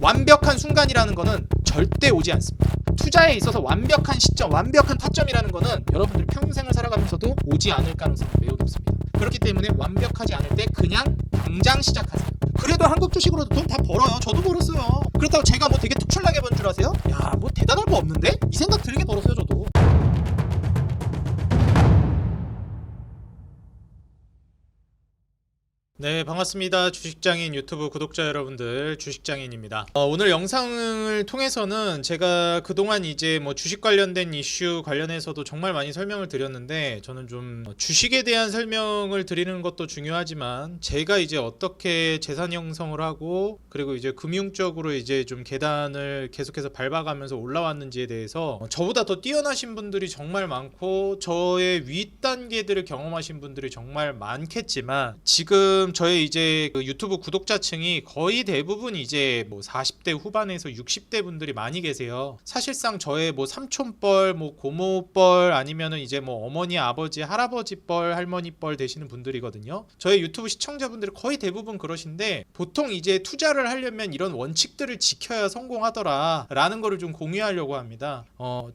완벽한 순간이라는 거는 절대 오지 않습니다. 투자에 있어서 완벽한 시점, 완벽한 타점이라는 거는 여러분들 평생을 살아가면서도 오지 않을 가능성이 매우 높습니다. 그렇기 때문에 완벽하지 않을 때 그냥 당장 시작하세요. 그래도 한국 주식으로도 돈 다 벌어요. 저도 벌었어요. 그렇다고 제가 뭐 되게 특출나게 번 줄 아세요? 야, 뭐 대단할 거 없는데? 이 생각 들게 벌었어요, 저도. 네, 반갑습니다. 주식장인 유튜브 구독자 여러분들, 주식장인입니다. 오늘 영상을 통해서는 제가 그동안 이제 뭐 주식 관련된 이슈 관련해서도 정말 많이 설명을 드렸는데, 저는 좀 주식에 대한 설명을 드리는 것도 중요하지만 제가 이제 어떻게 재산 형성을 하고 그리고 이제 금융적으로 이제 좀 계단을 계속해서 밟아가면서 올라왔는지에 대해서 저보다 더 뛰어나신 분들이 정말 많고 저의 윗단계들을 경험하신 분들이 정말 많겠지만, 지금 저의 이제 그 유튜브 구독자층이 거의 대부분 이제 뭐 40대 후반에서 60대 분들이 많이 계세요. 사실상 저의 뭐 삼촌뻘, 뭐 고모뻘, 아니면은 이제 뭐 어머니, 아버지, 할아버지뻘, 할머니뻘 되시는 분들이거든요. 저의 유튜브 시청자분들이 거의 대부분 그러신데, 보통 이제 투자를 하려면 이런 원칙들을 지켜야 성공하더라 라는 거를 좀 공유하려고 합니다.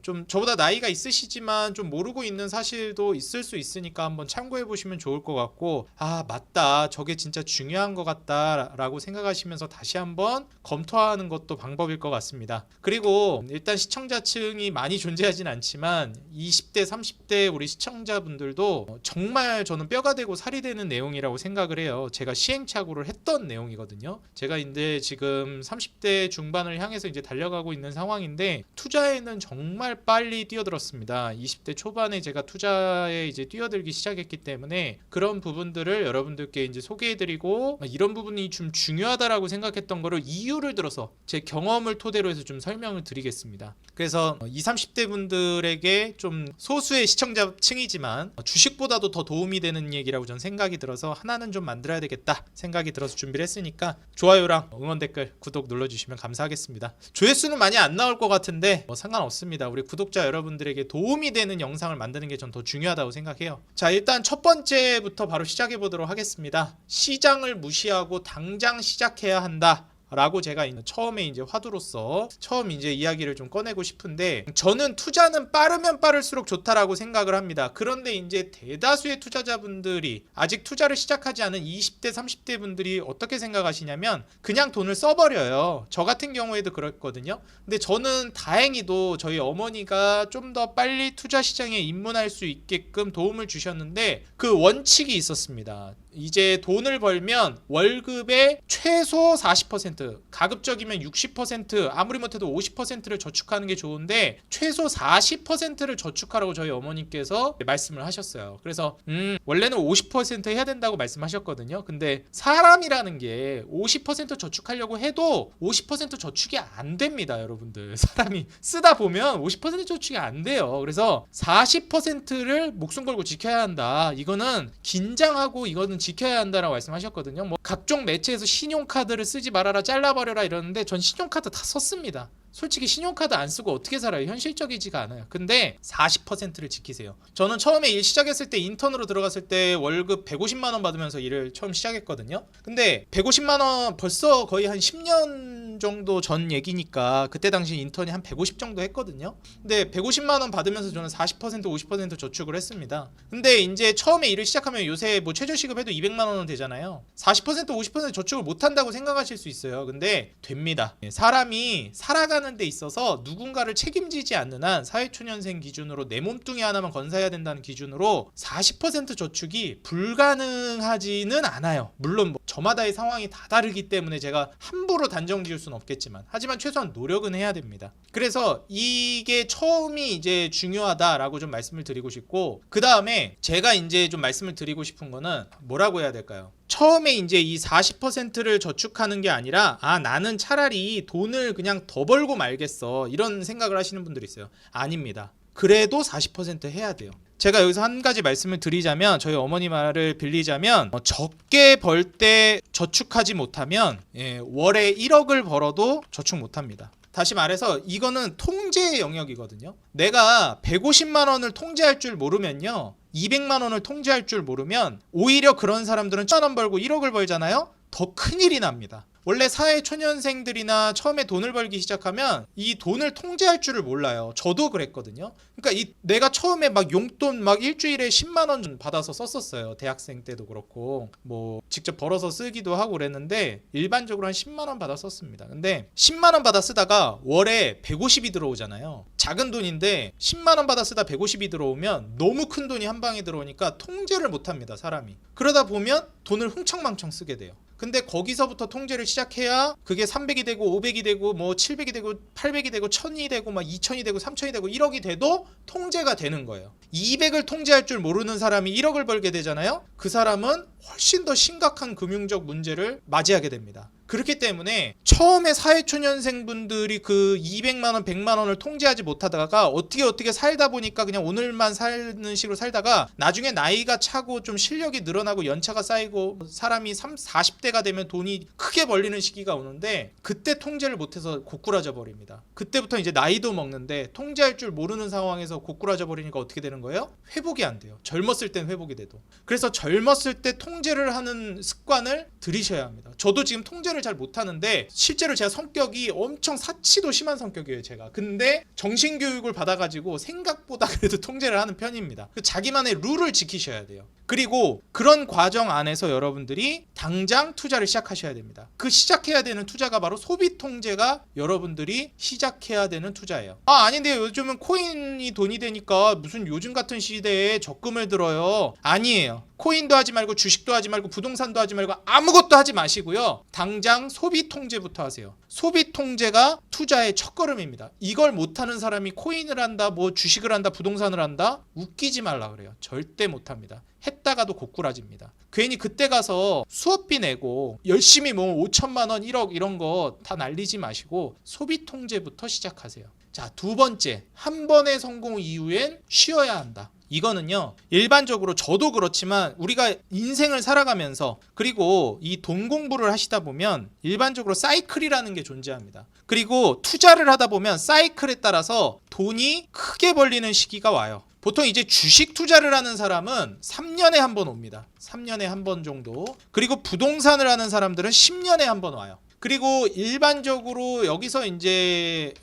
좀 저보다 나이가 있으시지만 좀 모르고 있는 사실도 있을 수 있으니까 한번 참고해 보시면 좋을 것 같고, 아 맞다, 저게 진짜 중요한 것 같다 라고 생각하시면서 다시 한번 검토하는 것도 방법일 것 같습니다. 그리고 일단 시청자층이 많이 존재하진 않지만 20대 30대 우리 시청자분들도 정말 저는 뼈가 되고 살이 되는 내용이라고 생각을 해요. 제가 시행착오를 했던 내용이거든요. 제가 이제 지금 30대 중반을 향해서 이제 달려가고 있는 상황인데, 투자에는 정말 빨리 뛰어들었습니다. 20대 초반에 제가 투자에 이제 뛰어들기 시작했기 때문에 그런 부분들을 여러분들께 이제 소개해드리고, 이런 부분이 좀 중요하다라고 생각했던 거를 이유를 들어서 제 경험을 토대로 해서 좀 설명을 드리겠습니다. 그래서 20, 30대 분들에게 좀 소수의 시청자층이지만 주식보다도 더 도움이 되는 얘기라고 저는 생각이 들어서 하나는 좀 만들어야 되겠다 생각이 들어서 준비를 했으니까 좋아요랑 응원 댓글, 구독 눌러주시면 감사하겠습니다. 조회수는 많이 안 나올 것 같은데 뭐 상관없습니다. 우리 구독자 여러분들에게 도움이 되는 영상을 만드는 게 전 더 중요하다고 생각해요. 자, 일단 첫 번째부터 바로 시작해 보도록 하겠습니다. 시장을 무시하고 당장 시작해야 한다 라고 제가 처음에 이제 화두로서 처음 이제 이야기를 좀 꺼내고 싶은데, 저는 투자는 빠르면 빠를수록 좋다라고 생각을 합니다. 그런데 이제 대다수의 투자자분들이 아직 투자를 시작하지 않은 20대 30대 분들이 어떻게 생각하시냐면 그냥 돈을 써버려요. 저 같은 경우에도 그랬거든요. 근데 저는 다행히도 저희 어머니가 좀 더 빨리 투자 시장에 입문할 수 있게끔 도움을 주셨는데, 그 원칙이 있었습니다. 이제 돈을 벌면 월급의 최소 40%, 가급적이면 60%, 아무리 못해도 50%를 저축하는 게 좋은데 최소 40%를 저축하라고 저희 어머니께서 말씀을 하셨어요. 그래서 원래는 50% 해야 된다고 말씀하셨거든요. 근데 사람이라는 게 50% 저축하려고 해도 50% 저축이 안 됩니다, 여러분들. 사람이 쓰다 보면 50% 저축이 안 돼요. 그래서 40%를 목숨 걸고 지켜야 한다. 이거는 긴장하고 이거는 지켜야 한다라고 말씀하셨거든요. 뭐 각종 매체에서 신용카드를 쓰지 말아라, 잘라버려라 이러는데 전 신용카드 다 썼습니다. 솔직히 신용카드 안 쓰고 어떻게 살아요? 현실적이지가 않아요. 근데 40%를 지키세요. 저는 처음에 일 시작했을 때, 인턴으로 들어갔을 때 월급 150만 원 받으면서 일을 처음 시작했거든요. 근데 150만 원 벌써 거의 한 10년 정도 전 얘기니까 그때 당시 인턴이 한 150 정도 했거든요. 근데 150만 원 받으면서 저는 40% 50% 저축을 했습니다. 근데 이제 처음에 일을 시작하면 요새 뭐 최저시급 해도 200만 원은 되잖아요. 40% 50% 저축을 못 한다고 생각하실 수 있어요. 근데 됩니다. 사람이 살아가는 데 있어서 누군가를 책임지지 않는 한, 사회초년생 기준으로 내 몸뚱이 하나만 건사해야 된다는 기준으로 40% 저축이 불가능하지는 않아요. 물론 뭐 저마다의 상황이 다 다르기 때문에 제가 함부로 단정 지을 수는 없겠지만, 하지만 최소한 노력은 해야 됩니다. 그래서 이게 처음이 이제 중요하다라고 좀 말씀을 드리고 싶고, 그 다음에 제가 이제 좀 말씀을 드리고 싶은 거는 뭐라고 해야 될까요? 처음에 이제 이 40%를 저축하는 게 아니라, 나는 차라리 돈을 그냥 더 벌고 말겠어, 이런 생각을 하시는 분들이 있어요. 아닙니다. 그래도 40% 해야 돼요. 제가 여기서 한 가지 말씀을 드리자면, 저희 어머니 말을 빌리자면, 적게 벌 때 저축하지 못하면 월에 1억을 벌어도 저축 못합니다. 다시 말해서 이거는 통제의 영역이거든요. 내가 150만 원을 통제할 줄 모르면요, 200만 원을 통제할 줄 모르면 오히려 그런 사람들은 1,000원 벌고 1억을 벌잖아요. 더 큰일이 납니다. 원래 사회초년생들이나 처음에 돈을 벌기 시작하면 이 돈을 통제할 줄을 몰라요. 저도 그랬거든요. 그러니까 내가 처음에 막 용돈 막 일주일에 10만 원 받아서 썼었어요. 대학생 때도 그렇고 뭐 직접 벌어서 쓰기도 하고 그랬는데 일반적으로 한 10만 원 받아 썼습니다. 근데 10만 원 받아 쓰다가 월에 150이 들어오잖아요. 작은 돈인데 10만 원 받아 쓰다 150이 들어오면 너무 큰 돈이 한 방에 들어오니까 통제를 못 합니다, 사람이. 그러다 보면 돈을 흥청망청 쓰게 돼요. 근데 거기서부터 통제를 시작해야 그게 300이 되고 500이 되고 뭐 700이 되고 800이 되고 1000이 되고 막 2000이 되고 3000이 되고 1억이 돼도 통제가 되는 거예요. 200을 통제할 줄 모르는 사람이 1억을 벌게 되잖아요. 그 사람은 훨씬 더 심각한 금융적 문제를 맞이하게 됩니다. 그렇기 때문에 처음에 사회초년생분들이 그 200만 원, 100만 원을 통제하지 못하다가 어떻게 살다 보니까 그냥 오늘만 사는 식으로 살다가 나중에 나이가 차고 좀 실력이 늘어나고 연차가 쌓이고 사람이 40대가 되면 돈이 크게 벌리는 시기가 오는데 그때 통제를 못해서 고꾸라져 버립니다. 그때부터 이제 나이도 먹는데 통제할 줄 모르는 상황에서 고꾸라져 버리니까 어떻게 되는 거예요? 회복이 안 돼요. 젊었을 땐 회복이 돼도. 그래서 젊었을 때 통제를 하는 습관을 들이셔야 합니다. 저도 지금 통제를 잘 못하는데 실제로 제가 성격이 엄청 사치도 심한 성격이에요, 제가. 근데 정신교육을 받아가지고 생각보다 그래도 통제를 하는 편입니다. 자기만의 룰을 지키셔야 돼요. 그리고 그런 과정 안에서 여러분들이 당장 투자를 시작하셔야 됩니다. 그 시작해야 되는 투자가 바로 소비 통제가 여러분들이 시작해야 되는 투자예요. 아닌데 요즘은 코인이 돈이 되니까 무슨 요즘 같은 시대에 적금을 들어요. 아니에요. 코인도 하지 말고 주식도 하지 말고 부동산도 하지 말고 아무것도 하지 마시고요. 당장 소비 통제부터 하세요. 소비 통제가 투자의 첫걸음입니다. 이걸 못하는 사람이 코인을 한다, 뭐 주식을 한다, 부동산을 한다? 웃기지 말라 그래요. 절대 못합니다. 했다가도 고꾸라집니다. 괜히 그때 가서 수업비 내고 열심히 뭐 5천만 원, 1억 이런 거 다 날리지 마시고 소비 통제부터 시작하세요. 자, 두 번째, 한 번의 성공 이후엔 쉬어야 한다. 이거는요, 일반적으로 저도 그렇지만 우리가 인생을 살아가면서 그리고 이 돈 공부를 하시다 보면 일반적으로 사이클이라는 게 존재합니다. 그리고 투자를 하다 보면 사이클에 따라서 돈이 크게 벌리는 시기가 와요. 보통 이제 주식 투자를 하는 사람은 3년에 한 번 옵니다. 3년에 한 번 정도. 그리고 부동산을 하는 사람들은 10년에 한 번 와요. 그리고 일반적으로 여기서 이제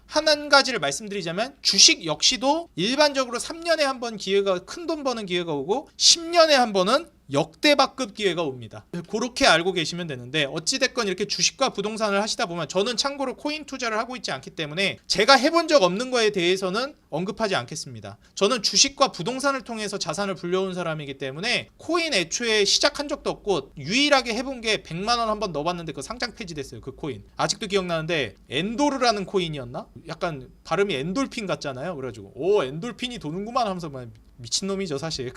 한 가지를 말씀드리자면 주식 역시도 일반적으로 3년에 한 번 기회가 큰 돈 버는 기회가 오고 10년에 한 번은 역대박급 기회가 옵니다. 그렇게 알고 계시면 되는데 어찌됐건 이렇게 주식과 부동산을 하시다 보면 저는 참고로 코인 투자를 하고 있지 않기 때문에 제가 해본 적 없는 거에 대해서는 언급하지 않겠습니다. 저는 주식과 부동산을 통해서 자산을 불려온 사람이기 때문에 코인 애초에 시작한 적도 없고 유일하게 해본 게 100만 원 한번 넣어봤는데 그 상장 폐지됐어요. 그 코인 아직도 기억나는데 엔도르라는 코인이었나? 약간 발음이 엔돌핀 같잖아요. 그래가지고 오 엔돌핀이 도는구만 하면서 막 미친놈이죠 사실.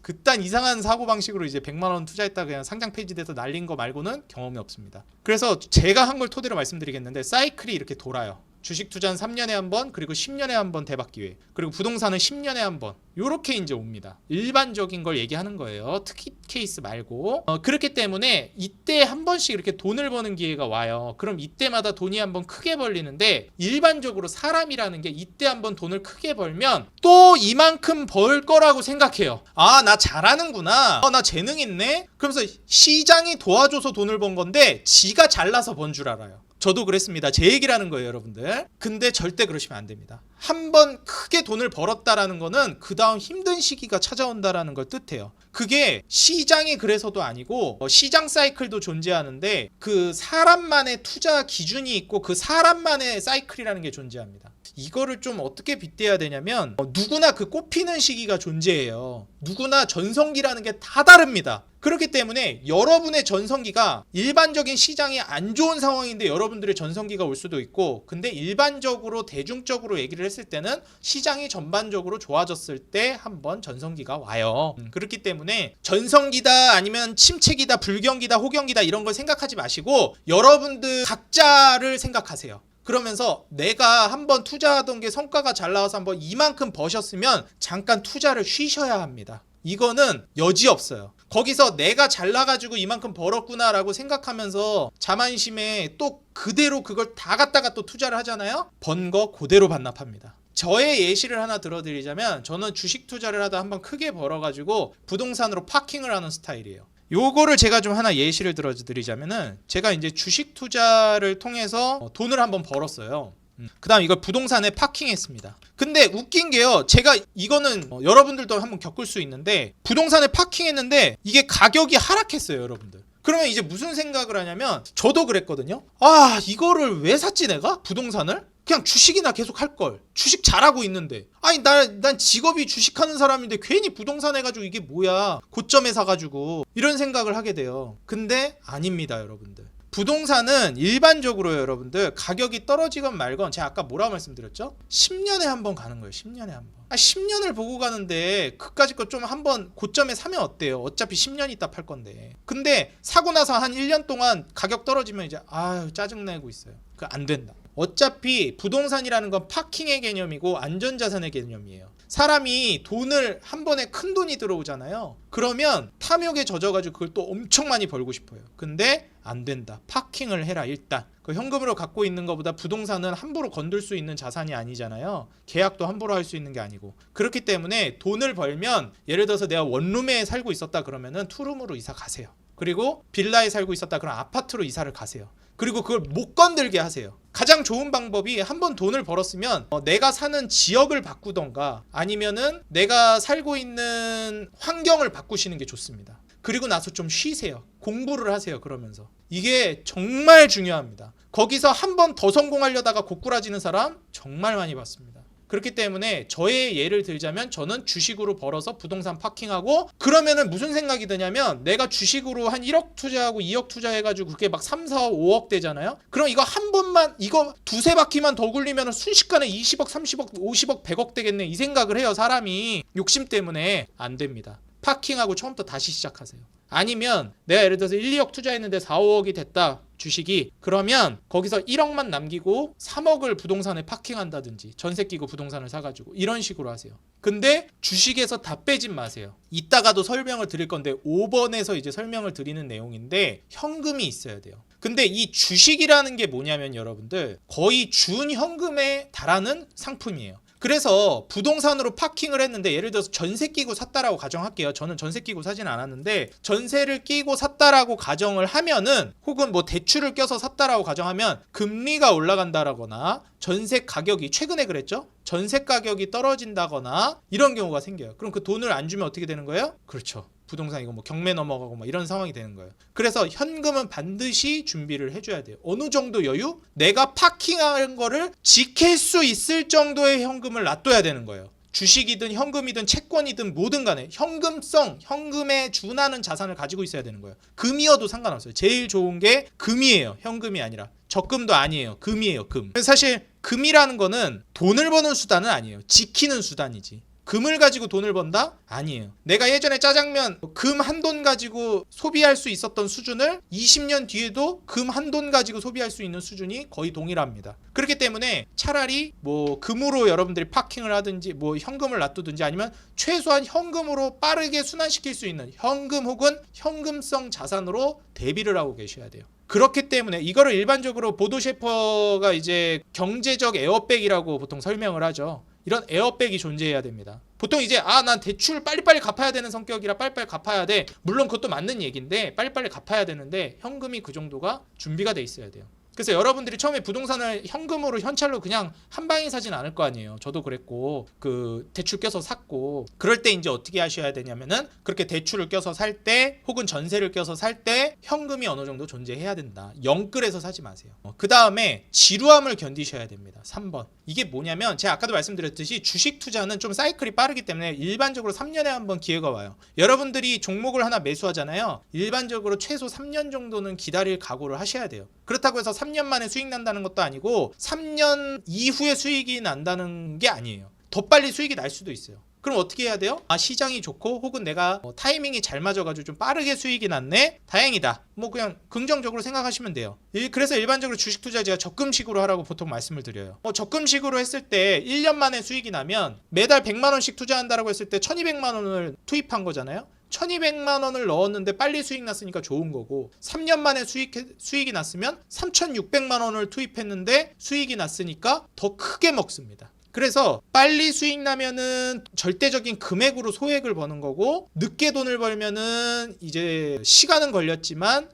그딴 이상한 사고방식으로 이제 100만 원 투자했다 그냥 상장 폐지돼서 날린 거 말고는 경험이 없습니다. 그래서 제가 한 걸 토대로 말씀드리겠는데 사이클이 이렇게 돌아요. 주식 투자는 3년에 한 번, 그리고 10년에 한 번 대박 기회, 그리고 부동산은 10년에 한 번, 요렇게 이제 옵니다. 일반적인 걸 얘기하는 거예요. 특히 케이스 말고. 그렇기 때문에 이때 한 번씩 이렇게 돈을 버는 기회가 와요. 그럼 이때마다 돈이 한 번 크게 벌리는데 일반적으로 사람이라는 게 이때 한 번 돈을 크게 벌면 또 이만큼 벌 거라고 생각해요. 나 잘하는구나. 나 재능 있네. 그러면서 시장이 도와줘서 돈을 번 건데 지가 잘나서 번 줄 알아요. 저도 그랬습니다. 제 얘기라는 거예요, 여러분들. 근데 절대 그러시면 안 됩니다. 한 번 크게 돈을 벌었다라는 거는 그 다음 힘든 시기가 찾아온다라는 걸 뜻해요. 그게 시장이 그래서도 아니고 시장 사이클도 존재하는데 그 사람만의 투자 기준이 있고 그 사람만의 사이클이라는 게 존재합니다. 이거를 좀 어떻게 빗대야 되냐면 누구나 그 꼽히는 시기가 존재해요. 누구나 전성기라는 게 다 다릅니다. 그렇기 때문에 여러분의 전성기가 일반적인 시장이 안 좋은 상황인데 여러분들의 전성기가 올 수도 있고 근데 일반적으로 대중적으로 얘기를 했을 때는 시장이 전반적으로 좋아졌을 때 한번 전성기가 와요. 그렇기 때문에 전성기다 아니면 침체기다 불경기다 호경기다 이런 걸 생각하지 마시고 여러분들 각자를 생각하세요. 그러면서 내가 한번 투자하던 게 성과가 잘 나와서 한번 이만큼 버셨으면 잠깐 투자를 쉬셔야 합니다. 이거는 여지 없어요. 거기서 내가 잘나가지고 이만큼 벌었구나 라고 생각하면서 자만심에 또 그대로 그걸 다 갖다가 또 투자를 하잖아요. 번 거 그대로 반납합니다. 저의 예시를 하나 들어드리자면 저는 주식 투자를 하다 한번 크게 벌어가지고 부동산으로 파킹을 하는 스타일이에요. 요거를 제가 좀 하나 예시를 들어드리자면은 제가 이제 주식 투자를 통해서 돈을 한번 벌었어요. 그 다음 이걸 부동산에 파킹했습니다. 근데 웃긴 게요, 제가 이거는 여러분들도 한번 겪을 수 있는데 부동산에 파킹했는데 이게 가격이 하락했어요, 여러분들. 그러면 이제 무슨 생각을 하냐면, 저도 그랬거든요. 아, 이거를 왜 샀지 내가? 부동산을? 그냥 주식이나 계속 할걸. 주식 잘하고 있는데. 아니 난 직업이 주식하는 사람인데 괜히 부동산 해가지고 이게 뭐야, 고점에 사가지고, 이런 생각을 하게 돼요. 근데 아닙니다, 여러분들. 부동산은 일반적으로 여러분들 가격이 떨어지건 말건, 제가 아까 뭐라고 말씀드렸죠? 10년에 한 번 가는 거예요. 10년에 한 번. 10년을 보고 가는데 그까짓 거 좀 한번 고점에 사면 어때요? 어차피 10년 있다 팔 건데. 근데 사고 나서 한 1년 동안 가격 떨어지면 이제 아유 짜증내고 있어요. 그 안 된다. 어차피 부동산이라는 건 파킹의 개념이고 안전자산의 개념이에요. 사람이 돈을 한 번에 큰 돈이 들어오잖아요. 그러면 탐욕에 젖어가지고 그걸 또 엄청 많이 벌고 싶어요. 근데 안 된다. 파킹을 해라. 일단 그 현금으로 갖고 있는 것보다 부동산은 함부로 건들 수 있는 자산이 아니잖아요. 계약도 함부로 할 수 있는 게 아니고. 그렇기 때문에 돈을 벌면, 예를 들어서 내가 원룸에 살고 있었다 그러면은 투룸으로 이사 가세요. 그리고 빌라에 살고 있었다 그럼 아파트로 이사를 가세요. 그리고 그걸 못 건들게 하세요. 가장 좋은 방법이, 한번 돈을 벌었으면 내가 사는 지역을 바꾸던가 아니면은 내가 살고 있는 환경을 바꾸시는 게 좋습니다. 그리고 나서 좀 쉬세요. 공부를 하세요. 그러면서 이게 정말 중요합니다. 거기서 한 번 더 성공하려다가 고꾸라지는 사람 정말 많이 봤습니다. 그렇기 때문에 저의 예를 들자면, 저는 주식으로 벌어서 부동산 파킹하고, 그러면은 무슨 생각이 드냐면, 내가 주식으로 한 1억 투자하고 2억 투자해가지고 그게 막 3, 4, 5억 되잖아요. 그럼 이거 한 번만, 이거 두세 바퀴만 더 굴리면 순식간에 20억, 30억, 50억, 100억 되겠네, 이 생각을 해요. 사람이 욕심 때문에. 안 됩니다. 파킹하고 처음부터 다시 시작하세요. 아니면 내가 예를 들어서 1, 2억 투자했는데 4, 5억이 됐다, 주식이. 그러면 거기서 1억만 남기고 3억을 부동산에 파킹한다든지, 전세 끼고 부동산을 사가지고, 이런 식으로 하세요. 근데 주식에서 다 빼진 마세요. 이따가도 설명을 드릴 건데 5번에서 이제 설명을 드리는 내용인데, 현금이 있어야 돼요. 근데 이 주식이라는 게 뭐냐면 여러분들, 거의 준현금에 달하는 상품이에요. 그래서 부동산으로 파킹을 했는데, 예를 들어서 전세 끼고 샀다라고 가정할게요. 저는 전세 끼고 사진 않았는데, 전세를 끼고 샀다라고 가정을 하면은, 혹은 뭐 대출을 껴서 샀다라고 가정하면, 금리가 올라간다라거나 전세 가격이, 최근에 그랬죠? 전세 가격이 떨어진다거나 이런 경우가 생겨요. 그럼 그 돈을 안 주면 어떻게 되는 거예요? 그렇죠, 부동산 이거 뭐 경매 넘어가고 뭐 이런 상황이 되는 거예요. 그래서 현금은 반드시 준비를 해줘야 돼요. 어느 정도 여유? 내가 파킹한 거를 지킬 수 있을 정도의 현금을 놔둬야 되는 거예요. 주식이든 현금이든 채권이든 뭐든 간에 현금성, 현금에 준하는 자산을 가지고 있어야 되는 거예요. 금이어도 상관없어요. 제일 좋은 게 금이에요. 현금이 아니라. 적금도 아니에요. 금이에요. 금. 그래서 사실 금이라는 거는 돈을 버는 수단은 아니에요. 지키는 수단이지. 금을 가지고 돈을 번다? 아니에요. 내가 예전에 짜장면 금 한 돈 가지고 소비할 수 있었던 수준을 20년 뒤에도 금 한 돈 가지고 소비할 수 있는 수준이 거의 동일합니다. 그렇기 때문에 차라리 뭐 금으로 여러분들이 파킹을 하든지 뭐 현금을 놔두든지, 아니면 최소한 현금으로 빠르게 순환시킬 수 있는 현금 혹은 현금성 자산으로 대비를 하고 계셔야 돼요. 그렇기 때문에 이거를 일반적으로 보도 셰퍼가 이제 경제적 에어백이라고 보통 설명을 하죠. 이런 에어백이 존재해야 됩니다. 보통 이제 난 대출 빨리빨리 갚아야 되는 성격이라 빨리빨리 갚아야 돼. 물론 그것도 맞는 얘기인데, 빨리빨리 갚아야 되는데 현금이 그 정도가 준비가 돼 있어야 돼요. 그래서 여러분들이 처음에 부동산을 현금으로, 현찰로 그냥 한 방에 사진 않을 거 아니에요. 저도 그랬고, 그 대출 껴서 샀고. 그럴 때 이제 어떻게 하셔야 되냐면은, 그렇게 대출을 껴서 살 때 혹은 전세를 껴서 살 때 현금이 어느 정도 존재해야 된다. 영끌해서 사지 마세요. 그 다음에 지루함을 견디셔야 됩니다. 3번. 이게 뭐냐면, 제가 아까도 말씀드렸듯이 주식 투자는 좀 사이클이 빠르기 때문에 일반적으로 3년에 한 번 기회가 와요. 여러분들이 종목을 하나 매수하잖아요. 일반적으로 최소 3년 정도는 기다릴 각오를 하셔야 돼요. 그렇다고 해서 3년 만에 수익 난다는 것도 아니고 3년 이후에 수익이 난다는 게 아니에요. 더 빨리 수익이 날 수도 있어요. 그럼 어떻게 해야 돼요? 시장이 좋고 혹은 내가 타이밍이 잘 맞아가지고 좀 빠르게 수익이 났네? 다행이다. 뭐 그냥 긍정적으로 생각하시면 돼요. 그래서 일반적으로 주식 투자 제가 적금식으로 하라고 보통 말씀을 드려요. 적금식으로 했을 때 1년 만에 수익이 나면 매달 100만 원씩 투자한다라고 했을 때 1200만 원을 투입한 거잖아요. 1200만 원을 넣었는데 빨리 수익 났으니까 좋은 거고, 3년 만에 수익이 났으면 3600만 원을 투입했는데 수익이 났으니까 더 크게 먹습니다. 그래서 빨리 수익 나면은 절대적인 금액으로 소액을 버는 거고, 늦게 돈을 벌면은 이제 시간은 걸렸지만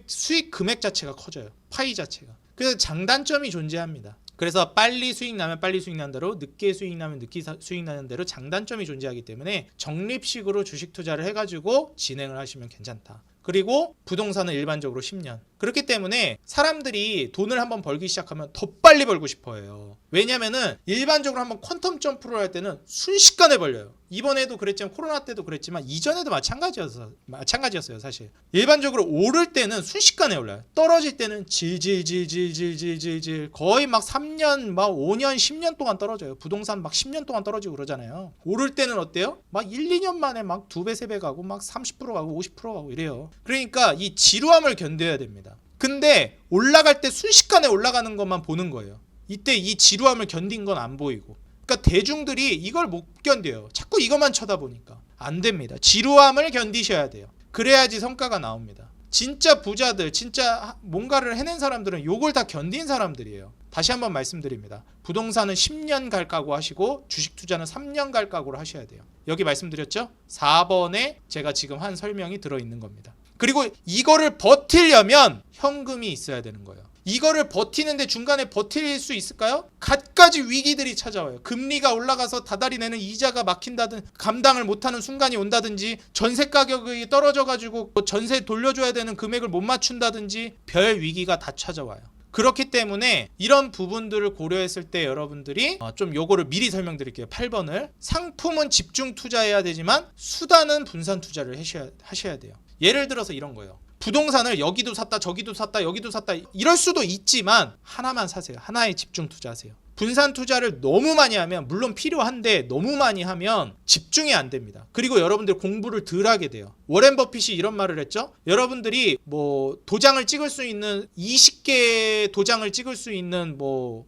수익 금액 자체가 커져요. 파이 자체가. 그래서 장단점이 존재합니다. 그래서 빨리 수익 나면 빨리 수익 나는 대로, 늦게 수익 나면 늦게 수익 나는 대로 장단점이 존재하기 때문에 적립식으로 주식 투자를 해가지고 진행을 하시면 괜찮다. 그리고 부동산은 일반적으로 10년. 그렇기 때문에 사람들이 돈을 한번 벌기 시작하면 더 빨리 벌고 싶어 해요. 왜냐면은 일반적으로 한번 퀀텀 점프를 할 때는 순식간에 벌려요. 이번에도 그랬지만, 코로나 때도 그랬지만, 이전에도 마찬가지였어요 사실. 일반적으로 오를 때는 순식간에 올라요. 떨어질 때는 질질질질질질질 거의 막 3년 막 5년 10년 동안 떨어져요. 부동산 막 10년 동안 떨어지고 그러잖아요. 오를 때는 어때요? 막 1, 2년 만에 막 2배 3배 가고 막 30% 가고 50% 가고 이래요. 그러니까 이 지루함을 견뎌야 됩니다. 근데 올라갈 때 순식간에 올라가는 것만 보는 거예요. 이때 이 지루함을 견딘 건 안 보이고. 그러니까 대중들이 이걸 못 견뎌요. 자꾸 이것만 쳐다보니까. 안 됩니다. 지루함을 견디셔야 돼요. 그래야지 성과가 나옵니다. 진짜 부자들, 진짜 뭔가를 해낸 사람들은 이걸 다 견딘 사람들이에요. 다시 한번 말씀드립니다. 부동산은 10년 갈 각오 하시고 주식 투자는 3년 갈 각오를 하셔야 돼요. 여기 말씀드렸죠? 4번에 제가 지금 한 설명이 들어있는 겁니다. 그리고 이거를 버티려면 현금이 있어야 되는 거예요. 이거를 버티는데 중간에 버틸 수 있을까요? 갖가지 위기들이 찾아와요. 금리가 올라가서 다달이 내는 이자가 막힌다든, 감당을 못하는 순간이 온다든지, 전세 가격이 떨어져가지고 전세 돌려줘야 되는 금액을 못 맞춘다든지, 별 위기가 다 찾아와요. 그렇기 때문에 이런 부분들을 고려했을 때 여러분들이 좀 요거를 미리 설명드릴게요. 8번을. 상품은 집중 투자해야 되지만 수단은 분산 투자를 하셔야 돼요. 예를 들어서 이런 거예요. 부동산을 여기도 샀다 저기도 샀다 여기도 샀다 이럴 수도 있지만 하나만 사세요. 하나에 집중 투자하세요. 분산 투자를 너무 많이 하면, 물론 필요한데 너무 많이 하면 집중이 안 됩니다. 그리고 여러분들 공부를 덜 하게 돼요. 워렌 버핏이 이런 말을 했죠. 여러분들이 뭐 도장을 찍을 수 있는 20개 도장을 찍을 수 있는 뭐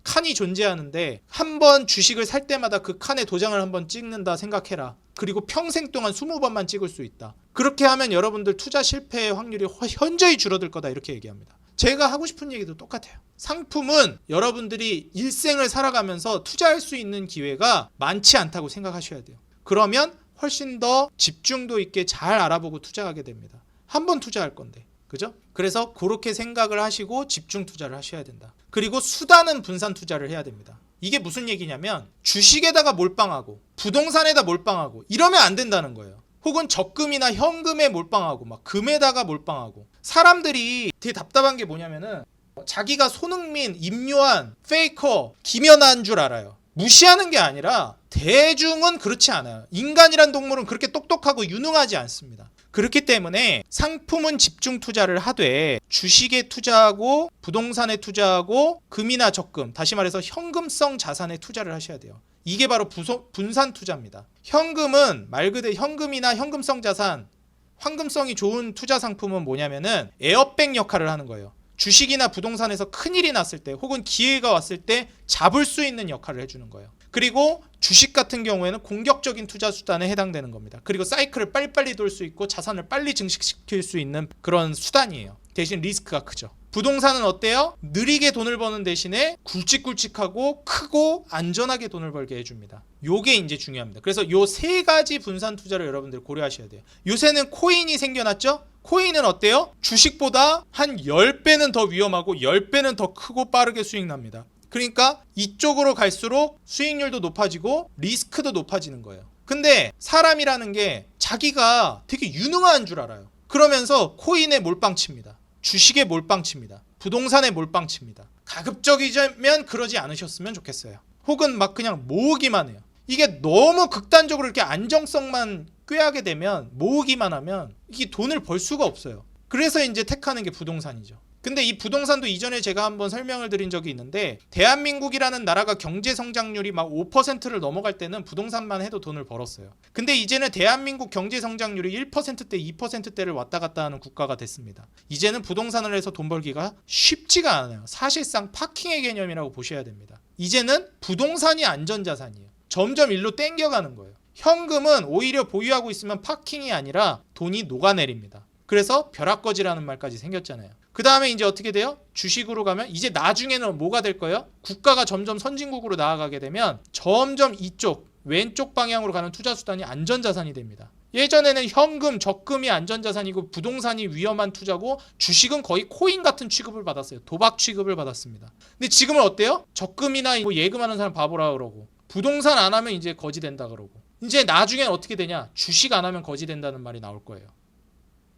칸이 존재하는데, 한 번 주식을 살 때마다 그 칸에 도장을 한번 찍는다 생각해라. 그리고 평생 동안 20번만 찍을 수 있다. 그렇게 하면 여러분들 투자 실패의 확률이 현저히 줄어들 거다, 이렇게 얘기합니다. 제가 하고 싶은 얘기도 똑같아요. 상품은 여러분들이 일생을 살아가면서 투자할 수 있는 기회가 많지 않다고 생각하셔야 돼요. 그러면 훨씬 더 집중도 있게 잘 알아보고 투자하게 됩니다. 한 번 투자할 건데. 그죠? 그래서 그렇게 생각을 하시고 집중 투자를 하셔야 된다. 그리고 수단은 분산 투자를 해야 됩니다. 이게 무슨 얘기냐면, 주식에다가 몰빵하고 부동산에다 몰빵하고 이러면 안 된다는 거예요. 혹은 적금이나 현금에 몰빵하고 막 금에다가 몰빵하고. 사람들이 되게 답답한 게 뭐냐면은, 자기가 손흥민, 임요한, 페이커, 김연아인 줄 알아요. 무시하는 게 아니라 대중은 그렇지 않아요. 인간이란 동물은 그렇게 똑똑하고 유능하지 않습니다. 그렇기 때문에 상품은 집중 투자를 하되 주식에 투자하고 부동산에 투자하고 금이나 적금, 다시 말해서 현금성 자산에 투자를 하셔야 돼요. 이게 바로 분산 투자입니다. 현금은 말 그대로 현금이나 현금성 자산, 황금성이 좋은 투자 상품은 뭐냐면은 에어백 역할을 하는 거예요. 주식이나 부동산에서 큰일이 났을 때 혹은 기회가 왔을 때 잡을 수 있는 역할을 해주는 거예요. 그리고 주식 같은 경우에는 공격적인 투자 수단에 해당되는 겁니다. 그리고 사이클을 빨리빨리 돌 수 있고 자산을 빨리 증식시킬 수 있는 그런 수단이에요. 대신 리스크가 크죠. 부동산은 어때요? 느리게 돈을 버는 대신에 굵직굵직하고 크고 안전하게 돈을 벌게 해줍니다. 요게 이제 중요합니다. 그래서 요 세 가지 분산 투자를 여러분들 고려하셔야 돼요. 요새는 코인이 생겨났죠? 코인은 어때요? 주식보다 한 10배는 더 위험하고 10배는 더 크고 빠르게 수익 납니다. 그러니까 이쪽으로 갈수록 수익률도 높아지고 리스크도 높아지는 거예요. 근데 사람이라는 게 자기가 되게 유능한 줄 알아요. 그러면서 코인에 몰빵칩니다. 주식에 몰빵칩니다. 부동산에 몰빵칩니다. 가급적이면 그러지 않으셨으면 좋겠어요. 혹은 막 그냥 모으기만 해요. 이게 너무 극단적으로 이렇게 안정성만 꾀하게 되면, 모으기만 하면 이게 돈을 벌 수가 없어요. 그래서 이제 택하는 게 부동산이죠. 근데 이 부동산도 이전에 제가 한번 설명을 드린 적이 있는데, 대한민국이라는 나라가 경제 성장률이 막 5%를 넘어갈 때는 부동산만 해도 돈을 벌었어요. 근데 이제는 대한민국 경제 성장률이 1%대, 2%대를 왔다 갔다 하는 국가가 됐습니다. 이제는 부동산을 해서 돈 벌기가 쉽지가 않아요. 사실상 파킹의 개념이라고 보셔야 됩니다. 이제는 부동산이 안전자산이에요. 점점 일로 땡겨가는 거예요. 현금은 오히려 보유하고 있으면 파킹이 아니라 돈이 녹아내립니다. 그래서 벼락거지라는 말까지 생겼잖아요. 그 다음에 이제 어떻게 돼요? 주식으로 가면 이제 나중에는 뭐가 될 거예요? 국가가 점점 선진국으로 나아가게 되면 점점 이쪽 왼쪽 방향으로 가는 투자 수단이 안전자산이 됩니다. 예전에는 현금, 적금이 안전자산이고 부동산이 위험한 투자고 주식은 거의 코인 같은 취급을 받았어요. 도박 취급을 받았습니다. 근데 지금은 어때요? 적금이나 뭐 예금하는 사람 바보라 그러고 부동산 안 하면 이제 거지 된다 그러고 이제 나중엔 어떻게 되냐? 주식 안 하면 거지 된다는 말이 나올 거예요.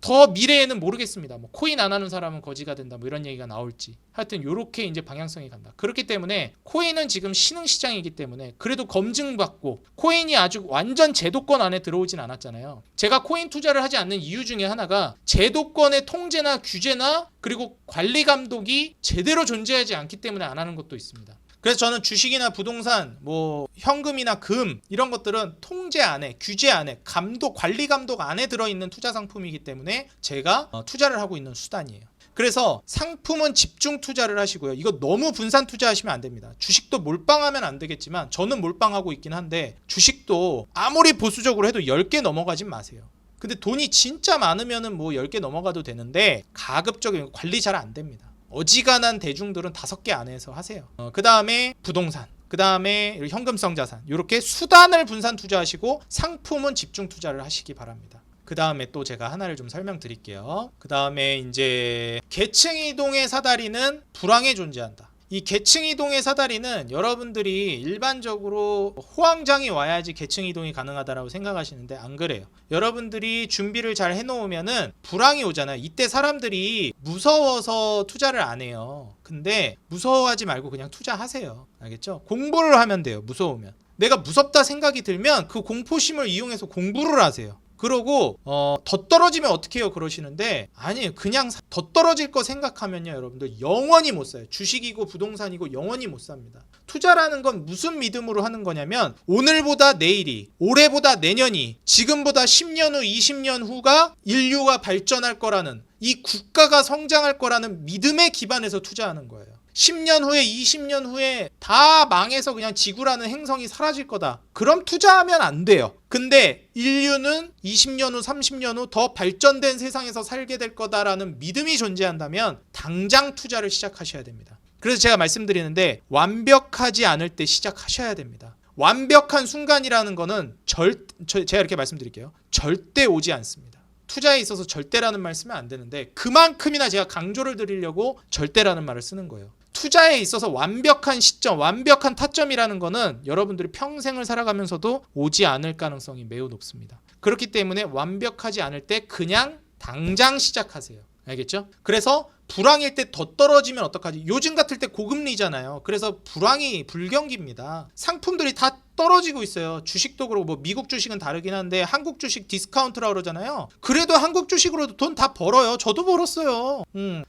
더 미래에는 모르겠습니다. 뭐 코인 안 하는 사람은 거지가 된다. 뭐 이런 얘기가 나올지. 하여튼 요렇게 이제 방향성이 간다. 그렇기 때문에 코인은 지금 신흥 시장이기 때문에 그래도 검증받고 코인이 아주 완전 제도권 안에 들어오진 않았잖아요. 제가 코인 투자를 하지 않는 이유 중에 하나가 제도권의 통제나 규제나 그리고 관리 감독이 제대로 존재하지 않기 때문에 안 하는 것도 있습니다. 그래서 저는 주식이나 부동산, 뭐 현금이나 금 이런 것들은 통제 안에, 규제 안에, 감독, 관리 감독 안에 들어있는 투자 상품이기 때문에 제가 투자를 하고 있는 수단이에요. 그래서 상품은 집중 투자를 하시고요. 이거 너무 분산 투자하시면 안 됩니다. 주식도 몰빵하면 안 되겠지만 저는 몰빵하고 있긴 한데 주식도 아무리 보수적으로 해도 10개 넘어가진 마세요. 근데 돈이 진짜 많으면은 뭐 10개 넘어가도 되는데 가급적이면 관리 잘 안 됩니다. 어지간한 대중들은 5개 안에서 하세요. 그 다음에 부동산, 그 다음에 현금성 자산 이렇게 수단을 분산 투자하시고 상품은 집중 투자를 하시기 바랍니다. 그 다음에 또 제가 하나를 좀 설명드릴게요. 그 다음에 이제 계층 이동의 사다리는 불황에 존재한다. 이 계층 이동의 사다리는 여러분들이 일반적으로 호황장이 와야지 계층 이동이 가능하다라고 생각하시는데 안 그래요. 여러분들이 준비를 잘 해놓으면은 불황이 오잖아요. 이때 사람들이 무서워서 투자를 안 해요. 근데 무서워하지 말고 그냥 투자하세요. 알겠죠? 공부를 하면 돼요. 무서우면. 내가 무섭다 생각이 들면 그 공포심을 이용해서 공부를 하세요. 그러고 더 떨어지면 어떻게 해요 그러시는데 아니에요. 그냥 더 떨어질 거 생각하면요 여러분들 영원히 못 사요. 주식이고 부동산이고 영원히 못 삽니다. 투자라는 건 무슨 믿음으로 하는 거냐면 오늘보다 내일이, 올해보다 내년이, 지금보다 10년 후, 20년 후가 인류가 발전할 거라는 이 국가가 성장할 거라는 믿음에 기반해서 투자하는 거예요. 10년 후에 20년 후에 다 망해서 그냥 지구라는 행성이 사라질 거다. 그럼 투자하면 안 돼요. 근데 인류는 20년 후 30년 후 더 발전된 세상에서 살게 될 거다라는 믿음이 존재한다면 당장 투자를 시작하셔야 됩니다. 그래서 제가 말씀드리는데 완벽하지 않을 때 시작하셔야 됩니다. 완벽한 순간이라는 거는 제가 이렇게 말씀드릴게요. 절대 오지 않습니다. 투자에 있어서 절대라는 말 쓰면 안 되는데 그만큼이나 제가 강조를 드리려고 절대라는 말을 쓰는 거예요. 투자에 있어서 완벽한 시점, 완벽한 타점이라는 거는 여러분들이 평생을 살아가면서도 오지 않을 가능성이 매우 높습니다. 그렇기 때문에 완벽하지 않을 때 그냥 당장 시작하세요. 알겠죠? 그래서 불황일 때 더 떨어지면 어떡하지? 요즘 같을 때 고금리잖아요. 그래서 불황이 불경기입니다. 상품들이 다 떨어지고 있어요. 주식도 그렇고 뭐 미국 주식은 다르긴 한데 한국 주식 디스카운트라고 그러잖아요. 그래도 한국 주식으로도 돈 다 벌어요. 저도 벌었어요.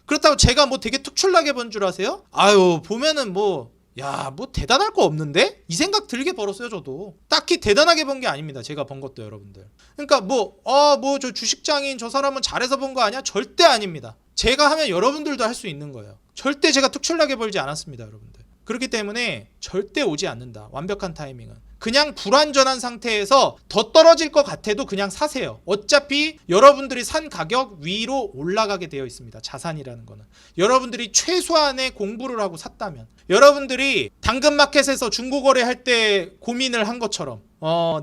그렇다고 제가 뭐 되게 특출나게 번 줄 아세요? 아유 보면은 뭐 대단할 거 없는데? 이 생각 들게 벌었어요, 저도. 딱히 대단하게 번 게 아닙니다. 제가 번 것도 여러분들. 그러니까 저 주식장인 저 사람은 잘해서 번 거 아니야? 절대 아닙니다. 제가 하면 여러분들도 할 수 있는 거예요. 절대 제가 특출나게 벌지 않았습니다, 여러분들. 그렇기 때문에 절대 오지 않는다. 완벽한 타이밍은. 그냥 불완전한 상태에서 더 떨어질 것 같아도 그냥 사세요. 어차피 여러분들이 산 가격 위로 올라가게 되어 있습니다. 자산이라는 거는. 여러분들이 최소한의 공부를 하고 샀다면. 여러분들이 당근마켓에서 중고거래 할 때 고민을 한 것처럼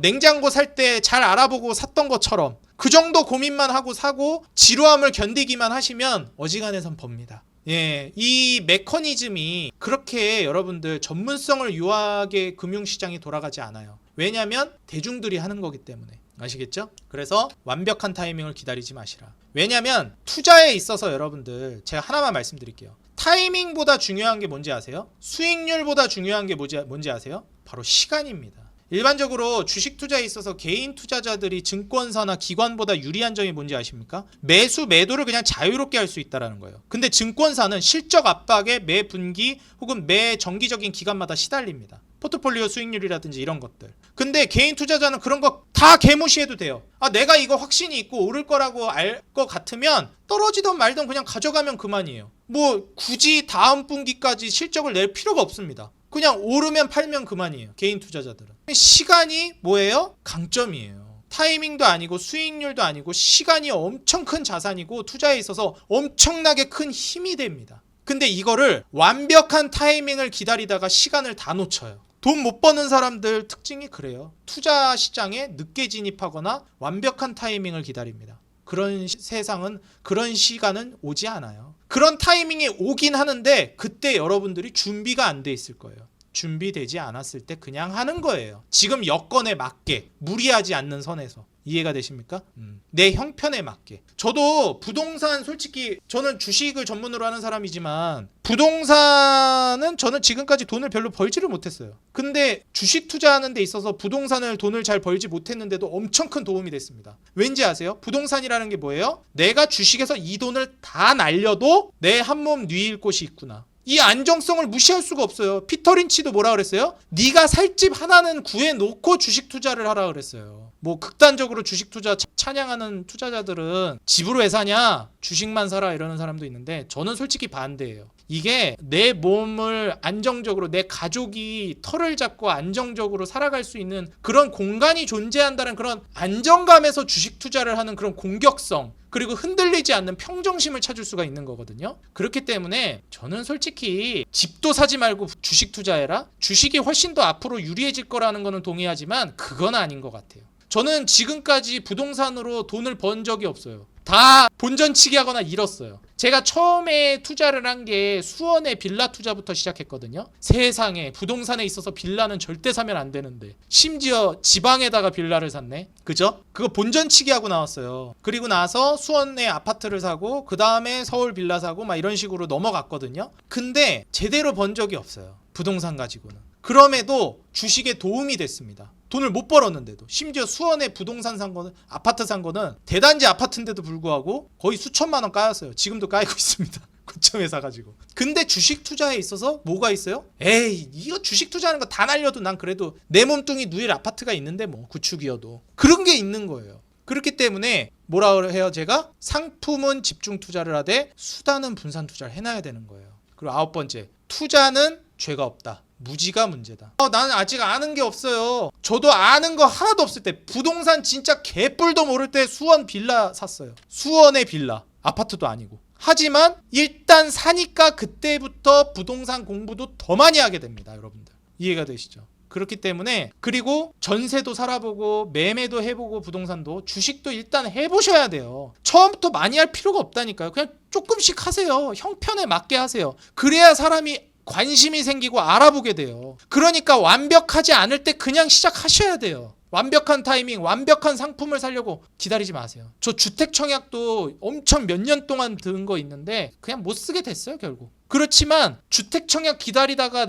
냉장고 살 때 잘 알아보고 샀던 것처럼 그 정도 고민만 하고 사고 지루함을 견디기만 하시면 어지간해선 법니다. 예, 이 메커니즘이 그렇게 여러분들 전문성을 유하게 금융시장이 돌아가지 않아요. 왜냐하면 대중들이 하는 거기 때문에. 아시겠죠? 그래서 완벽한 타이밍을 기다리지 마시라. 왜냐하면 투자에 있어서 여러분들 제가 하나만 말씀드릴게요. 타이밍보다 중요한 게 뭔지 아세요? 수익률보다 중요한 게 뭔지 아세요? 바로 시간입니다. 일반적으로 주식 투자에 있어서 개인 투자자들이 증권사나 기관보다 유리한 점이 뭔지 아십니까? 매수 매도를 그냥 자유롭게 할 수 있다는 거예요. 근데 증권사는 실적 압박에 매 분기 혹은 매 정기적인 기간마다 시달립니다. 포트폴리오 수익률이라든지 이런 것들. 근데 개인 투자자는 그런 거 다 개무시해도 돼요. 내가 이거 확신이 있고 오를 거라고 알 것 같으면 떨어지던 말던 그냥 가져가면 그만이에요. 뭐 굳이 다음 분기까지 실적을 낼 필요가 없습니다. 그냥 오르면 팔면 그만이에요. 개인 투자자들은. 시간이 뭐예요? 강점이에요. 타이밍도 아니고 수익률도 아니고 시간이 엄청 큰 자산이고 투자에 있어서 엄청나게 큰 힘이 됩니다. 근데 이거를 완벽한 타이밍을 기다리다가 시간을 다 놓쳐요. 돈 못 버는 사람들 특징이 그래요. 투자 시장에 늦게 진입하거나 완벽한 타이밍을 기다립니다. 그런 세상은, 그런 시간은 오지 않아요. 그런 타이밍이 오긴 하는데 그때 여러분들이 준비가 안 돼 있을 거예요. 준비되지 않았을 때 그냥 하는 거예요. 지금 여건에 맞게, 무리하지 않는 선에서. 이해가 되십니까? 내 형편에 맞게. 저도 부동산, 솔직히 저는 주식을 전문으로 하는 사람이지만 부동산은 저는 지금까지 돈을 별로 벌지를 못했어요. 근데 주식 투자하는 데 있어서 부동산을 돈을 잘 벌지 못했는데도 엄청 큰 도움이 됐습니다. 왠지 아세요? 부동산이라는 게 뭐예요? 내가 주식에서 이 돈을 다 날려도 내 한몸 누일 곳이 있구나. 이 안정성을 무시할 수가 없어요. 피터 린치도 뭐라 그랬어요? 네가 살 집 하나는 구해놓고 주식 투자를 하라 그랬어요. 뭐 극단적으로 주식 투자 찬양하는 투자자들은 집으로 왜 사냐? 주식만 사라 이러는 사람도 있는데 저는 솔직히 반대예요. 이게 내 몸을 안정적으로, 내 가족이 털을 잡고 안정적으로 살아갈 수 있는 그런 공간이 존재한다는 그런 안정감에서 주식 투자를 하는 그런 공격성, 그리고 흔들리지 않는 평정심을 찾을 수가 있는 거거든요. 그렇기 때문에 저는 솔직히 집도 사지 말고 주식 투자해라. 주식이 훨씬 더 앞으로 유리해질 거라는 거는 동의하지만 그건 아닌 것 같아요. 저는 지금까지 부동산으로 돈을 번 적이 없어요. 다 본전치기 하거나 잃었어요. 제가 처음에 투자를 한 게 수원의 빌라 투자부터 시작했거든요. 세상에, 부동산에 있어서 빌라는 절대 사면 안 되는데 심지어 지방에다가 빌라를 샀네. 그죠? 그거 본전치기 하고 나왔어요. 그리고 나서 수원에 아파트를 사고 그 다음에 서울 빌라 사고 막 이런 식으로 넘어갔거든요. 근데 제대로 번 적이 없어요. 부동산 가지고는. 그럼에도 주식에 도움이 됐습니다. 돈을 못 벌었는데도. 심지어 수원에 부동산 산 거는, 아파트 산 거는 대단지 아파트인데도 불구하고 거의 수천만 원 까였어요. 지금도 까이고 있습니다. 고점에 사가지고. 근데 주식 투자에 있어서 뭐가 있어요? 에이, 이거 주식 투자하는 거 다 날려도 난 그래도 내 몸뚱이 누일 아파트가 있는데 뭐 구축이어도. 그런 게 있는 거예요. 그렇기 때문에 뭐라 해요 제가? 상품은 집중 투자를 하되 수단은 분산 투자를 해놔야 되는 거예요. 그리고 9번째, 투자는 죄가 없다. 무지가 문제다. 나는 아직 아는 게 없어요. 저도 아는 거 하나도 없을 때, 부동산 진짜 개뿔도 모를 때 수원 빌라 샀어요. 수원의 빌라. 아파트도 아니고. 하지만 일단 사니까 그때부터 부동산 공부도 더 많이 하게 됩니다. 여러분들. 이해가 되시죠? 그렇기 때문에, 그리고 전세도 살아보고 매매도 해보고 부동산도, 주식도 일단 해보셔야 돼요. 처음부터 많이 할 필요가 없다니까요. 그냥 조금씩 하세요. 형편에 맞게 하세요. 그래야 사람이 관심이 생기고 알아보게 돼요. 그러니까 완벽하지 않을 때 그냥 시작하셔야 돼요. 완벽한 타이밍, 완벽한 상품을 사려고 기다리지 마세요. 저 주택 청약도 엄청 몇 년 동안 든 거 있는데 그냥 못 쓰게 됐어요, 결국. 그렇지만 주택 청약 기다리다가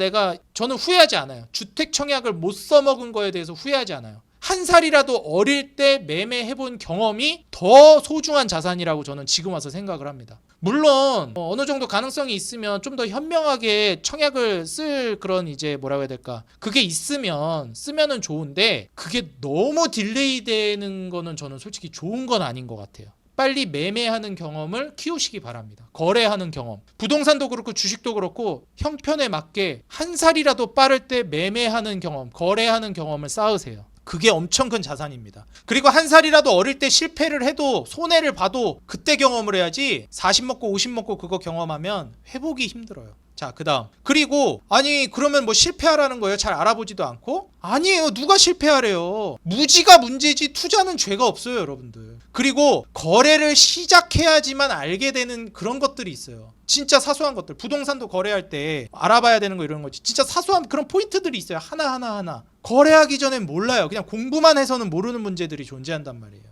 저는 후회하지 않아요. 주택 청약을 못 써먹은 거에 대해서 후회하지 않아요. 한 살이라도 어릴 때 매매해본 경험이 더 소중한 자산이라고 저는 지금 와서 생각을 합니다. 물론 어느 정도 가능성이 있으면 좀 더 현명하게 청약을 쓸 그런 이제 뭐라고 해야 될까, 그게 쓰면은 좋은데 그게 너무 딜레이 되는 거는 저는 솔직히 좋은 건 아닌 것 같아요. 빨리 매매하는 경험을 키우시기 바랍니다. 거래하는 경험. 부동산도 그렇고 주식도 그렇고 형편에 맞게 한 살이라도 빠를 때 매매하는 경험, 거래하는 경험을 쌓으세요. 그게 엄청 큰 자산입니다. 그리고 한 살이라도 어릴 때 실패를 해도, 손해를 봐도 그때 경험을 해야지 40 먹고 50 먹고 그거 경험하면 회복이 힘들어요. 자, 그 다음. 그리고 아니 그러면 뭐 실패하라는 거예요? 잘 알아보지도 않고? 아니에요. 누가 실패하래요? 무지가 문제지 투자는 죄가 없어요, 여러분들. 그리고 거래를 시작해야지만 알게 되는 그런 것들이 있어요. 진짜 사소한 것들. 부동산도 거래할 때 알아봐야 되는 거 이런 거지. 진짜 사소한 그런 포인트들이 있어요. 하나하나. 거래하기 전엔 몰라요. 그냥 공부만 해서는 모르는 문제들이 존재한단 말이에요.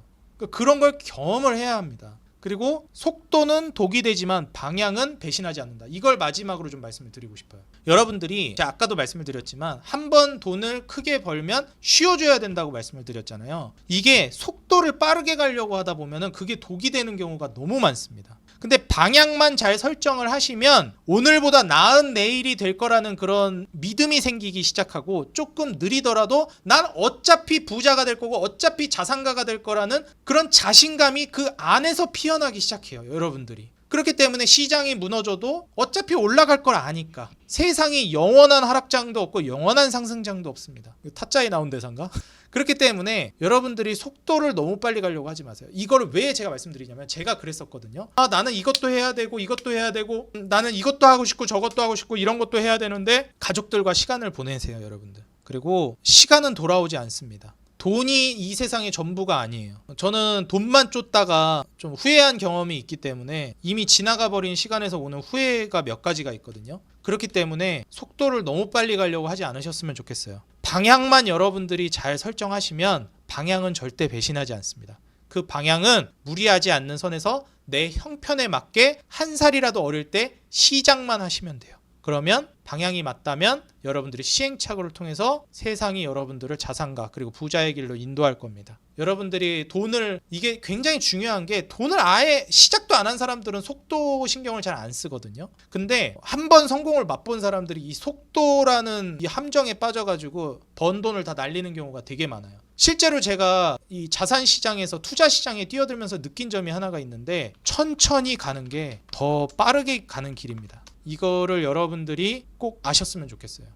그런 걸 경험을 해야 합니다. 그리고 속도는 독이 되지만 방향은 배신하지 않는다. 이걸 마지막으로 좀 말씀을 드리고 싶어요. 여러분들이 제가 아까도 말씀을 드렸지만 한 번 돈을 크게 벌면 쉬어줘야 된다고 말씀을 드렸잖아요. 이게 속도를 빠르게 가려고 하다 보면은 그게 독이 되는 경우가 너무 많습니다. 근데 방향만 잘 설정을 하시면 오늘보다 나은 내일이 될 거라는 그런 믿음이 생기기 시작하고, 조금 느리더라도 난 어차피 부자가 될 거고 어차피 자산가가 될 거라는 그런 자신감이 그 안에서 피어나기 시작해요, 여러분들이. 그렇기 때문에 시장이 무너져도 어차피 올라갈 걸 아니까 세상에 영원한 하락장도 없고 영원한 상승장도 없습니다. 타짜에 나온 대사인가? 그렇기 때문에 여러분들이 속도를 너무 빨리 가려고 하지 마세요. 이걸 왜 제가 말씀드리냐면 제가 그랬었거든요. 나는 이것도 해야 되고 이것도 해야 되고 나는 이것도 하고 싶고 저것도 하고 싶고 이런 것도 해야 되는데 가족들과 시간을 보내세요, 여러분들. 그리고 시간은 돌아오지 않습니다. 돈이 이 세상의 전부가 아니에요. 저는 돈만 쫓다가 좀 후회한 경험이 있기 때문에 이미 지나가 버린 시간에서 오는 후회가 몇 가지가 있거든요. 그렇기 때문에 속도를 너무 빨리 가려고 하지 않으셨으면 좋겠어요. 방향만 여러분들이 잘 설정하시면 방향은 절대 배신하지 않습니다. 그 방향은 무리하지 않는 선에서 내 형편에 맞게 한 살이라도 어릴 때 시작만 하시면 돼요. 그러면 방향이 맞다면 여러분들이 시행착오를 통해서 세상이 여러분들을 자산가 그리고 부자의 길로 인도할 겁니다. 여러분들이 돈을, 이게 굉장히 중요한 게 돈을 아예 시작도 안 한 사람들은 속도 신경을 잘 안 쓰거든요. 근데 한 번 성공을 맛본 사람들이 이 속도라는 이 함정에 빠져가지고 번 돈을 다 날리는 경우가 되게 많아요. 실제로 제가 이 자산 시장에서 투자 시장에 뛰어들면서 느낀 점이 하나가 있는데 천천히 가는 게 더 빠르게 가는 길입니다. 이거를 여러분들이 꼭 아셨으면 좋겠어요.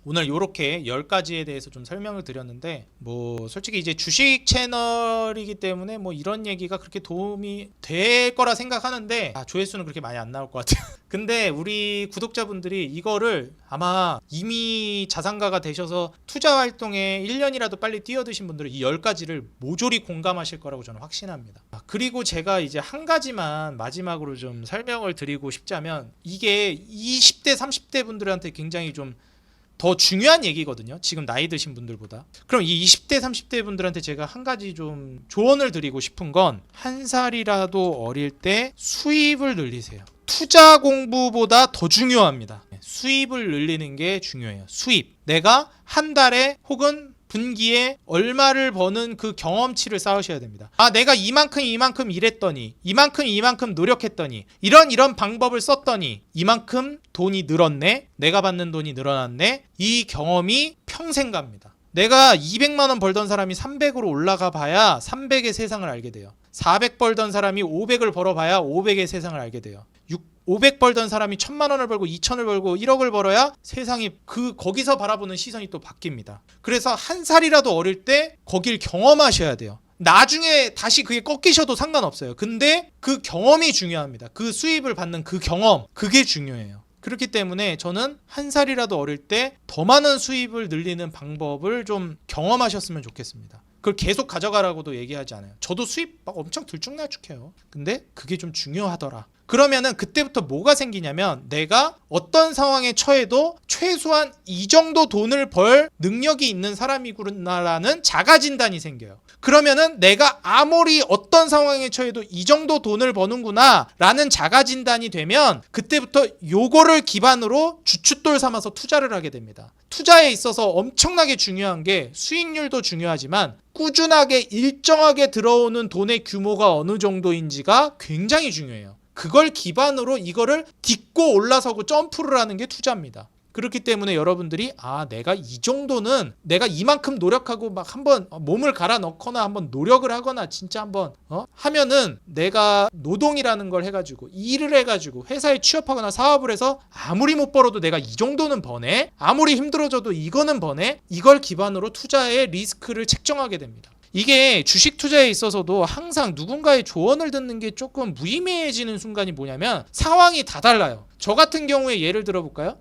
오늘 이렇게 10가지에 대해서 좀 설명을 드렸는데 뭐 솔직히 이제 주식 채널이기 때문에 뭐 이런 얘기가 그렇게 도움이 될 거라 생각하는데 조회수는 그렇게 많이 안 나올 것 같아요. 근데 우리 구독자분들이 이거를 아마 이미 자산가가 되셔서 투자 활동에 1년이라도 빨리 뛰어드신 분들은 이 10가지를 모조리 공감하실 거라고 저는 확신합니다. 그리고 제가 이제 한 가지만 마지막으로 좀 설명을 드리고 싶자면 이게 20대 30대 분들한테 굉장히 좀 더 중요한 얘기거든요. 지금 나이 드신 분들보다. 그럼 이 20대 30대 분들한테 제가 한 가지 좀 조언을 드리고 싶은 건 한 살이라도 어릴 때 수입을 늘리세요. 투자 공부보다 더 중요합니다. 수입을 늘리는 게 중요해요. 수입. 내가 한 달에 혹은 분기에 얼마를 버는 그 경험치를 쌓으셔야 됩니다. 내가 이만큼 일했더니 이만큼 노력했더니 이런 방법을 썼더니 이만큼 돈이 늘었네, 내가 받는 돈이 늘어났네, 이 경험이 평생 갑니다. 내가 200만 원 벌던 사람이 300으로 올라가 봐야 300의 세상을 알게 돼요. 400 벌던 사람이 500을 벌어봐야 500의 세상을 알게 돼요. 500 벌던 사람이 1000만 원을 벌고 2000을 벌고 1억을 벌어야 세상이 거기서 바라보는 시선이 또 바뀝니다. 그래서 한 살이라도 어릴 때 거길 경험하셔야 돼요. 나중에 다시 그게 꺾이셔도 상관없어요. 근데 그 경험이 중요합니다. 그 수입을 받는 그 경험, 그게 중요해요. 그렇기 때문에 저는 한 살이라도 어릴 때 더 많은 수입을 늘리는 방법을 좀 경험하셨으면 좋겠습니다. 그걸 계속 가져가라고도 얘기하지 않아요. 저도 수입 막 엄청 들쭉날쭉해요. 근데 그게 좀 중요하더라. 그러면은 그때부터 뭐가 생기냐면 내가 어떤 상황에 처해도 최소한 이 정도 돈을 벌 능력이 있는 사람이구나라는 자가진단이 생겨요. 그러면은 내가 아무리 어떤 상황에 처해도 이 정도 돈을 버는구나 라는 자가진단이 되면 그때부터 요거를 기반으로 주춧돌 삼아서 투자를 하게 됩니다. 투자에 있어서 엄청나게 중요한 게 수익률도 중요하지만 꾸준하게 일정하게 들어오는 돈의 규모가 어느 정도인지가 굉장히 중요해요. 그걸 기반으로 이거를 딛고 올라서고 점프를 하는 게 투자입니다. 그렇기 때문에 여러분들이 내가 이 정도는 내가 이만큼 노력하고 막 한번 몸을 갈아 넣거나 한번 노력을 하거나 진짜 한번 하면은 내가 노동이라는 걸 해가지고 일을 해가지고 회사에 취업하거나 사업을 해서 아무리 못 벌어도 내가 이 정도는 버네, 아무리 힘들어져도 이거는 버네, 이걸 기반으로 투자의 리스크를 책정하게 됩니다. 이게 주식 투자에 있어서도 항상 누군가의 조언을 듣는 게 조금 무의미해지는 순간이 뭐냐면 상황이 다 달라요. 저 같은 경우에 예를 들어볼까요?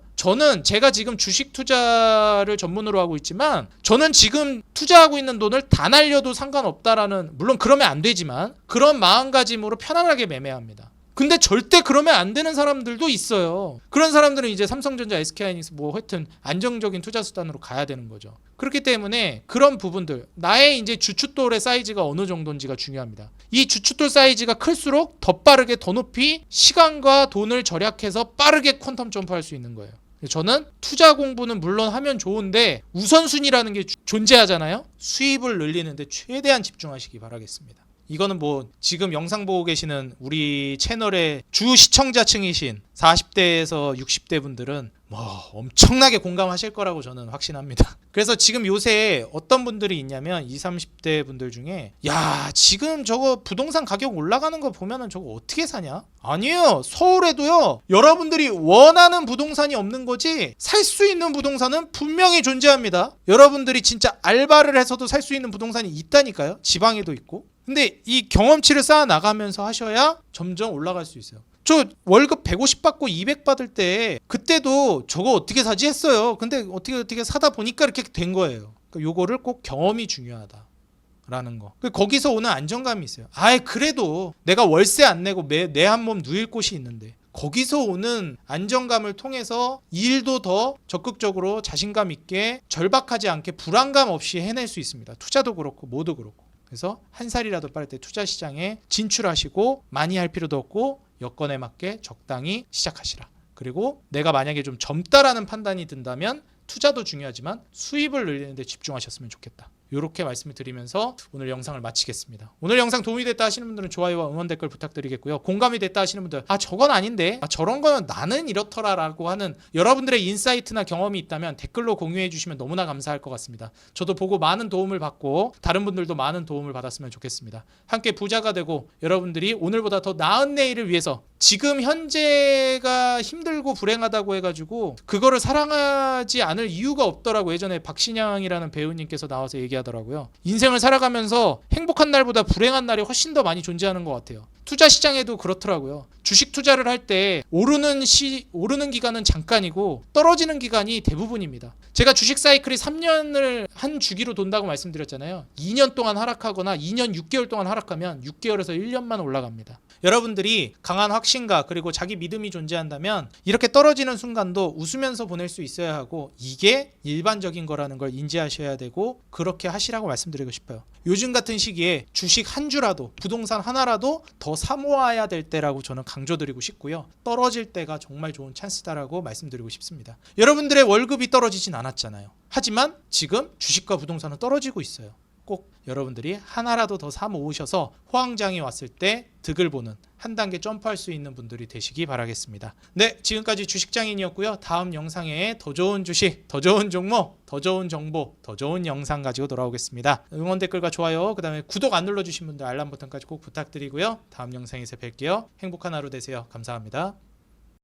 제가 지금 주식 투자를 전문으로 하고 있지만 저는 지금 투자하고 있는 돈을 다 날려도 상관없다라는, 물론 그러면 안 되지만 그런 마음가짐으로 편안하게 매매합니다. 근데 절대 그러면 안 되는 사람들도 있어요. 그런 사람들은 이제 삼성전자, SK하이닉스 하여튼 안정적인 투자 수단으로 가야 되는 거죠. 그렇기 때문에 그런 부분들, 나의 이제 주춧돌의 사이즈가 어느 정도인지가 중요합니다. 이 주춧돌 사이즈가 클수록 더 빠르게 더 높이 시간과 돈을 절약해서 빠르게 퀀텀 점프할 수 있는 거예요. 저는 투자 공부는 물론 하면 좋은데 우선순위라는 게 존재하잖아요. 수입을 늘리는데 최대한 집중하시기 바라겠습니다. 이거는 지금 영상 보고 계시는 우리 채널의 주 시청자층이신 40대에서 60대 분들은 뭐 엄청나게 공감하실 거라고 저는 확신합니다. 그래서 지금 요새 어떤 분들이 있냐면 20, 30대 분들 중에 야 지금 저거 부동산 가격 올라가는 거 보면은 저거 어떻게 사냐? 아니에요. 서울에도요 여러분들이 원하는 부동산이 없는 거지 살 수 있는 부동산은 분명히 존재합니다. 여러분들이 진짜 알바를 해서도 살 수 있는 부동산이 있다니까요. 지방에도 있고. 근데 이 경험치를 쌓아 나가면서 하셔야 점점 올라갈 수 있어요. 저 월급 150 받고 200 받을 때 그때도 저거 어떻게 사지 했어요. 근데 어떻게 사다 보니까 이렇게 된 거예요. 그러니까 요거를 꼭 경험이 중요하다라는 거. 거기서 오는 안정감이 있어요. 아이 그래도 내가 월세 안 내고 내 한 몸 누일 곳이 있는데 거기서 오는 안정감을 통해서 일도 더 적극적으로 자신감 있게 절박하지 않게 불안감 없이 해낼 수 있습니다. 투자도 그렇고 뭐도 그렇고. 그래서 한 살이라도 빠를 때 투자 시장에 진출하시고 많이 할 필요도 없고 여건에 맞게 적당히 시작하시라. 그리고 내가 만약에 좀 젊다라는 판단이 든다면 투자도 중요하지만 수입을 늘리는 데 집중하셨으면 좋겠다. 이렇게 말씀을 드리면서 오늘 영상을 마치겠습니다. 오늘 영상 도움이 됐다 하시는 분들은 좋아요와 응원 댓글 부탁드리겠고요. 공감이 됐다 하시는 분들 저건 아닌데 저런 거는 나는 이렇더라 라고 하는 여러분들의 인사이트나 경험이 있다면 댓글로 공유해 주시면 너무나 감사할 것 같습니다. 저도 보고 많은 도움을 받고 다른 분들도 많은 도움을 받았으면 좋겠습니다. 함께 부자가 되고 여러분들이 오늘보다 더 나은 내일을 위해서 지금 현재가 힘들고 불행하다고 해가지고 그거를 사랑하지 않을 이유가 없더라고. 예전에 박신양이라는 배우님께서 나와서 얘기하더라고요. 인생을 살아가면서 행복한 날보다 불행한 날이 훨씬 더 많이 존재하는 것 같아요. 투자 시장에도 그렇더라고요. 주식 투자를 할 때 오르는 기간은 잠깐이고 떨어지는 기간이 대부분입니다. 제가 주식 사이클이 3년을 한 주기로 돈다고 말씀드렸잖아요. 2년 동안 하락하거나 2년 6개월 동안 하락하면 6개월에서 1년만 올라갑니다. 여러분들이 강한 확신과 그리고 자기 믿음이 존재한다면 이렇게 떨어지는 순간도 웃으면서 보낼 수 있어야 하고 이게 일반적인 거라는 걸 인지하셔야 되고 그렇게 하시라고 말씀드리고 싶어요. 요즘 같은 시기에 주식 한 주라도 부동산 하나라도 더 사모아야 될 때라고 저는 강조드리고 싶고요. 떨어질 때가 정말 좋은 찬스다라고 말씀드리고 싶습니다. 여러분들의 월급이 떨어지진 않았잖아요. 하지만 지금 주식과 부동산은 떨어지고 있어요. 꼭 여러분들이 하나라도 더 사 모으셔서 호황장이 왔을 때 득을 보는 한 단계 점프할 수 있는 분들이 되시기 바라겠습니다. 네, 지금까지 주식장인이었고요. 다음 영상에 더 좋은 주식, 더 좋은 종목, 더 좋은 정보, 더 좋은 영상 가지고 돌아오겠습니다. 응원 댓글과 좋아요, 그 다음에 구독 안 눌러주신 분들 알람 버튼까지 꼭 부탁드리고요. 다음 영상에서 뵐게요. 행복한 하루 되세요. 감사합니다.